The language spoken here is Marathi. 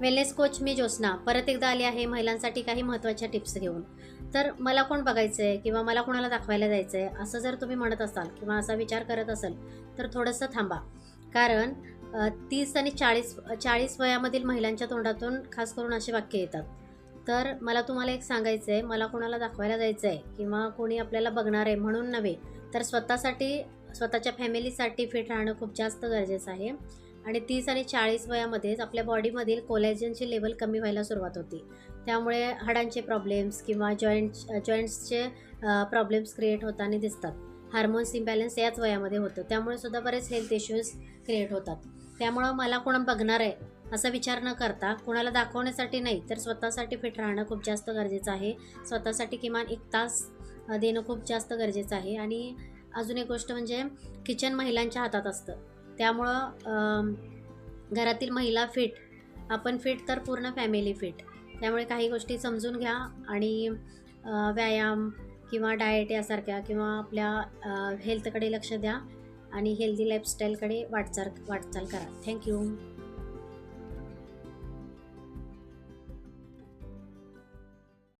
वेलनेस कोच मी ज्योत्स्ना परत एकदा आली आहे महिलांसाठी काही महत्त्वाच्या टिप्स घेऊन. तर मला कोण बघायचं आहे किंवा मला कोणाला दाखवायला जायचं आहे असं जर तुम्ही म्हणत असाल किंवा असा विचार करत असाल तर थोडंसं थांबा. कारण 30 आणि 40 वयामधील महिलांच्या तोंडातून खास करून अशी वाक्य येतात. तर मला तुम्हाला एक सांगायचं आहे, मला कोणाला दाखवायला जायचं आहे किंवा कोणी आपल्याला बघणार आहे म्हणून नव्हे, तर स्वतःसाठी, स्वतःच्या फॅमिलीसाठी फिट राहणं खूप जास्त गरजेचं आहे. आणि 30 आणि 40 वयामध्येच आपल्या बॉडीमधील कोलॅजनची लेवल कमी व्हायला सुरुवात होते. त्यामुळे हाडांचे प्रॉब्लेम्स किंवा जॉईंट्सचे प्रॉब्लेम्स क्रिएट होताना दिसतात. हार्मोन्स इम्बॅलन्स याच वयामध्ये होतं. त्यामुळे सुद्धा बरेच हेल्थ इश्यूज क्रिएट होतात. त्यामुळं मला कोण बघणार आहे असा विचार न करता, कोणाला दाखवण्यासाठी नाही तर स्वतःसाठी फिट राहणं खूप जास्त गरजेचं आहे. स्वतःसाठी किमान 1 तास देणं खूप जास्त गरजेचं आहे. आणि अजून एक गोष्ट म्हणजे किचन महिलांच्या हातात असतं. त्यामुळं घरातील महिला फिट, आपण फिट तर पूर्ण फॅमिली फिट. त्यामुळे काही गोष्टी समजून घ्या आणि व्यायाम किंवा डाएट यासारख्या किंवा आपल्या हेल्थकडे लक्ष द्या आणि हेल्दी लाईफस्टाईलकडे वाटचाल करा. थँक्यू.